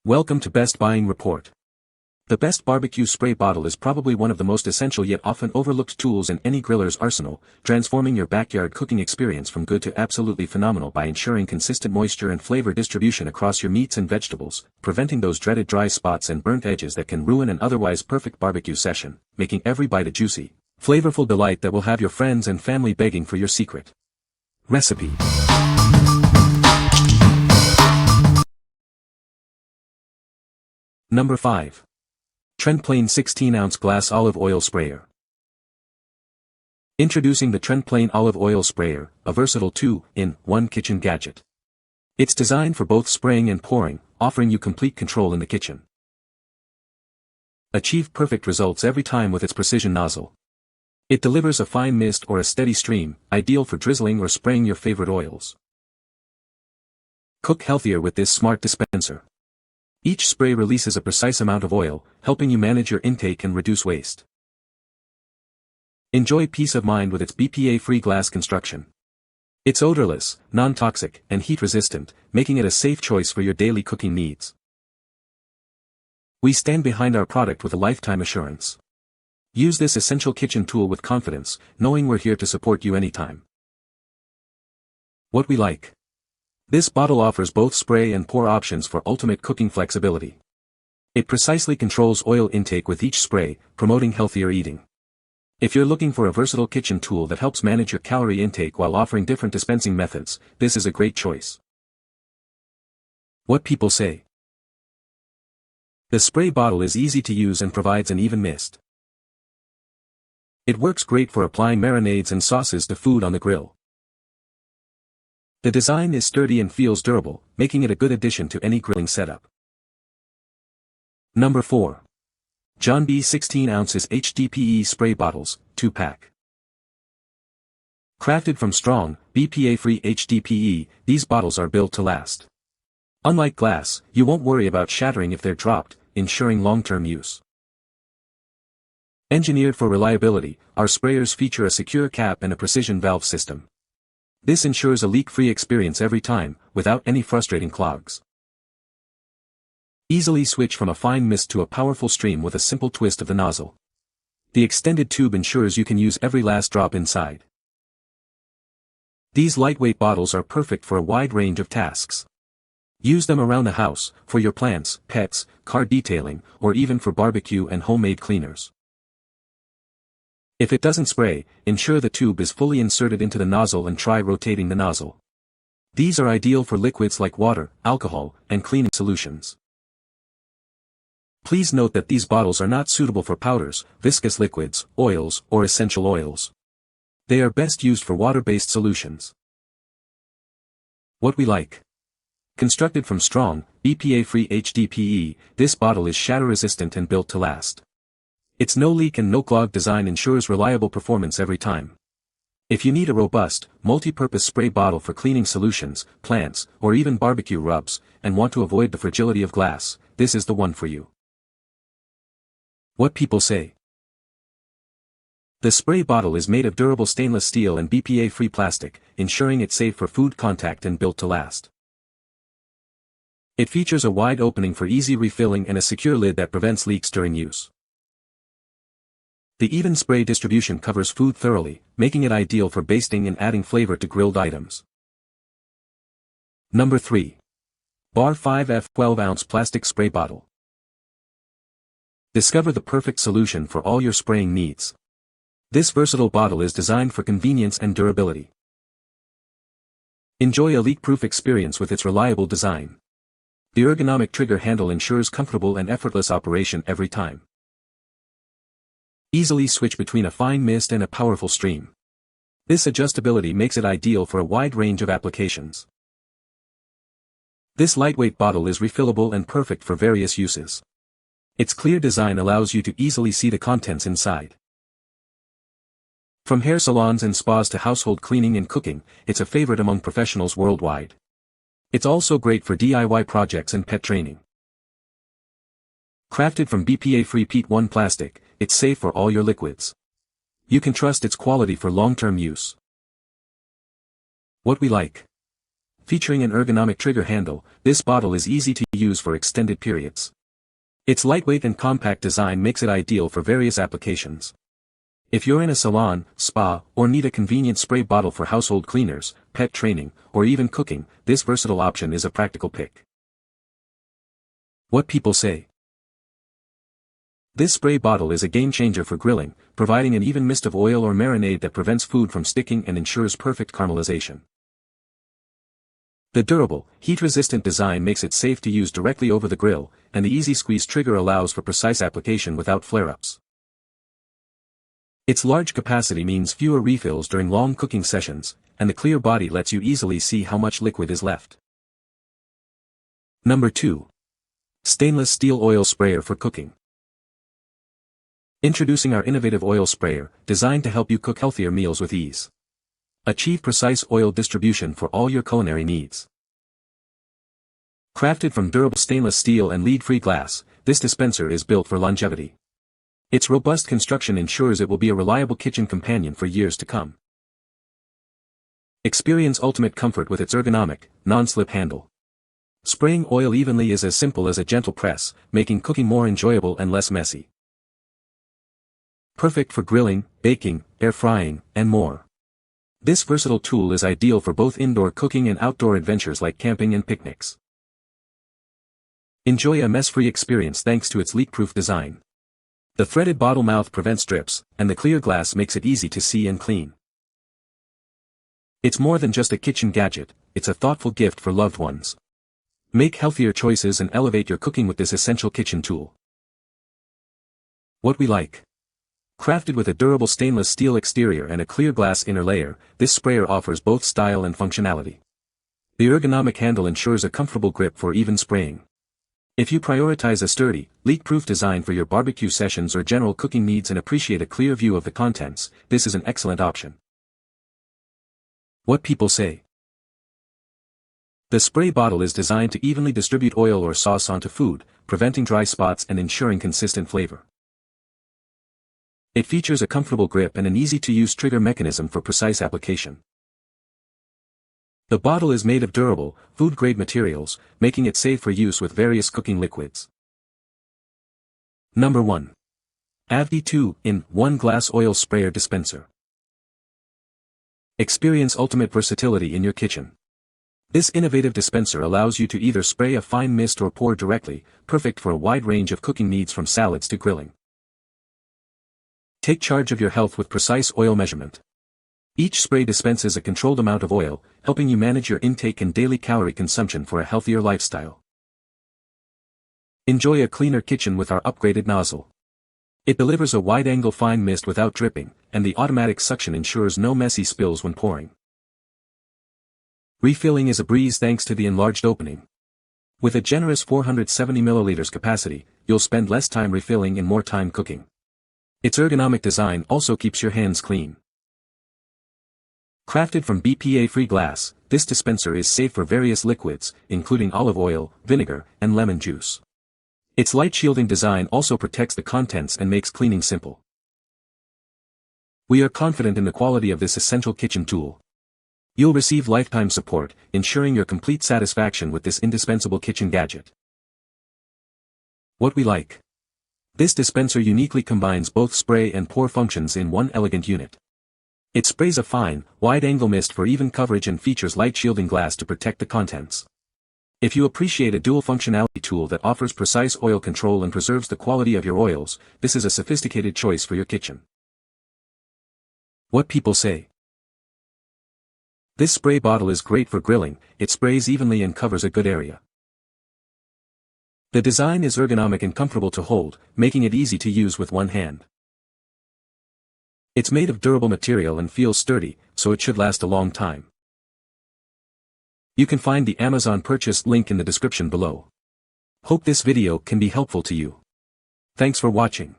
Welcome to Best Buying Report. The Best BBQ Spray Bottle is probably one of the most essential yet often overlooked tools in any griller's arsenal, transforming your backyard cooking experience from good to absolutely phenomenal by ensuring consistent moisture and flavor distribution across your meats and vegetables, preventing those dreaded dry spots and burnt edges that can ruin an otherwise perfect barbecue session, making every bite a juicy, flavorful delight that will have your friends and family begging for your secret recipe. Number 5. TrendPlain 16-ounce Glass Olive Oil Sprayer. Introducing the TrendPlain Olive Oil Sprayer, a versatile 2-in-1 kitchen gadget. It's designed for both spraying and pouring, offering you complete control in the kitchen. Achieve perfect results every time with its precision nozzle. It delivers a fine mist or a steady stream, ideal for drizzling or spraying your favorite oils. Cook healthier with this smart dispenser. Each spray releases a precise amount of oil, helping you manage your intake and reduce waste. Enjoy peace of mind with its BPA-free glass construction. It's odorless, non-toxic, and heat-resistant, making it a safe choice for your daily cooking needs. We stand behind our product with a lifetime assurance. Use this essential kitchen tool with confidence, knowing we're here to support you anytime. What we like. This bottle offers both spray and pour options for ultimate cooking flexibility. It precisely controls oil intake with each spray, promoting healthier eating. If you're looking for a versatile kitchen tool that helps manage your calorie intake while offering different dispensing methods, this is a great choice. What people say. The spray bottle is easy to use and provides an even mist. It works great for applying marinades and sauces to food on the grill. The design is sturdy and feels durable, making it a good addition to any grilling setup. Number 4. JohnBee 16 ounces HDPE Spray Bottles, 2-pack. Crafted from strong, BPA-free HDPE, these bottles are built to last. Unlike glass, you won't worry about shattering if they're dropped, ensuring long-term use. Engineered for reliability, our sprayers feature a secure cap and a precision valve system. This ensures a leak-free experience every time, without any frustrating clogs. Easily switch from a fine mist to a powerful stream with a simple twist of the nozzle. The extended tube ensures you can use every last drop inside. These lightweight bottles are perfect for a wide range of tasks. Use them around the house, for your plants, pets, car detailing, or even for barbecue and homemade cleaners. If it doesn't spray, ensure the tube is fully inserted into the nozzle and try rotating the nozzle. These are ideal for liquids like water, alcohol, and cleaning solutions. Please note that these bottles are not suitable for powders, viscous liquids, oils, or essential oils. They are best used for water-based solutions. What we like. Constructed from strong, BPA-free HDPE, this bottle is shatter-resistant and built to last. Its no-leak and no-clog design ensures reliable performance every time. If you need a robust, multi-purpose spray bottle for cleaning solutions, plants, or even barbecue rubs, and want to avoid the fragility of glass, this is the one for you. What people say. The spray bottle is made of durable stainless steel and BPA-free plastic, ensuring it's safe for food contact and built to last. It features a wide opening for easy refilling and a secure lid that prevents leaks during use. The even spray distribution covers food thoroughly, making it ideal for basting and adding flavor to grilled items. Number 3. Bar 5F 12-ounce Plastic Spray Bottle. Discover the perfect solution for all your spraying needs. This versatile bottle is designed for convenience and durability. Enjoy a leak-proof experience with its reliable design. The ergonomic trigger handle ensures comfortable and effortless operation every time. Easily switch between a fine mist and a powerful stream. This adjustability makes it ideal for a wide range of applications. This lightweight bottle is refillable and perfect for various uses. Its clear design allows you to easily see the contents inside. From hair salons and spas to household cleaning and cooking, it's a favorite among professionals worldwide. It's also great for DIY projects and pet training. Crafted from BPA-free PET1 plastic, it's safe for all your liquids. You can trust its quality for long-term use. What we like. Featuring an ergonomic trigger handle, this bottle is easy to use for extended periods. Its lightweight and compact design makes it ideal for various applications. If you're in a salon, spa, or need a convenient spray bottle for household cleaners, pet training, or even cooking, this versatile option is a practical pick. What people say. This spray bottle is a game-changer for grilling, providing an even mist of oil or marinade that prevents food from sticking and ensures perfect caramelization. The durable, heat-resistant design makes it safe to use directly over the grill, and the easy squeeze trigger allows for precise application without flare-ups. Its large capacity means fewer refills during long cooking sessions, and the clear body lets you easily see how much liquid is left. Number 2. Stainless steel oil sprayer for cooking. Introducing our innovative oil sprayer, designed to help you cook healthier meals with ease. Achieve precise oil distribution for all your culinary needs. Crafted from durable stainless steel and lead-free glass, this dispenser is built for longevity. Its robust construction ensures it will be a reliable kitchen companion for years to come. Experience ultimate comfort with its ergonomic, non-slip handle. Spraying oil evenly is as simple as a gentle press, making cooking more enjoyable and less messy. Perfect for grilling, baking, air frying, and more. This versatile tool is ideal for both indoor cooking and outdoor adventures like camping and picnics. Enjoy a mess-free experience thanks to its leak-proof design. The threaded bottle mouth prevents drips, and the clear glass makes it easy to see and clean. It's more than just a kitchen gadget, it's a thoughtful gift for loved ones. Make healthier choices and elevate your cooking with this essential kitchen tool. What we like. Crafted with a durable stainless steel exterior and a clear glass inner layer, this sprayer offers both style and functionality. The ergonomic handle ensures a comfortable grip for even spraying. If you prioritize a sturdy, leak-proof design for your barbecue sessions or general cooking needs and appreciate a clear view of the contents, this is an excellent option. What people say. The spray bottle is designed to evenly distribute oil or sauce onto food, preventing dry spots and ensuring consistent flavor. It features a comfortable grip and an easy-to-use trigger mechanism for precise application. The bottle is made of durable, food-grade materials, making it safe for use with various cooking liquids. Number 1. Aovdy 2-in-1 Glass Oil Sprayer Dispenser. Experience ultimate versatility in your kitchen. This innovative dispenser allows you to either spray a fine mist or pour directly, perfect for a wide range of cooking needs from salads to grilling. Take charge of your health with precise oil measurement. Each spray dispenses a controlled amount of oil, helping you manage your intake and daily calorie consumption for a healthier lifestyle. Enjoy a cleaner kitchen with our upgraded nozzle. It delivers a wide-angle fine mist without dripping, and the automatic suction ensures no messy spills when pouring. Refilling is a breeze thanks to the enlarged opening. With a generous 470 ml capacity, you'll spend less time refilling and more time cooking. Its ergonomic design also keeps your hands clean. Crafted from BPA-free glass, this dispenser is safe for various liquids, including olive oil, vinegar, and lemon juice. Its light-shielding design also protects the contents and makes cleaning simple. We are confident in the quality of this essential kitchen tool. You'll receive lifetime support, ensuring your complete satisfaction with this indispensable kitchen gadget. What we like. This dispenser uniquely combines both spray and pour functions in one elegant unit. It sprays a fine, wide-angle mist for even coverage and features light-shielding glass to protect the contents. If you appreciate a dual-functionality tool that offers precise oil control and preserves the quality of your oils, this is a sophisticated choice for your kitchen. What people say. This spray bottle is great for grilling, it sprays evenly and covers a good area. The design is ergonomic and comfortable to hold, making it easy to use with one hand. It's made of durable material and feels sturdy, so it should last a long time. You can find the Amazon purchase link in the description below. Hope this video can be helpful to you. Thanks for watching.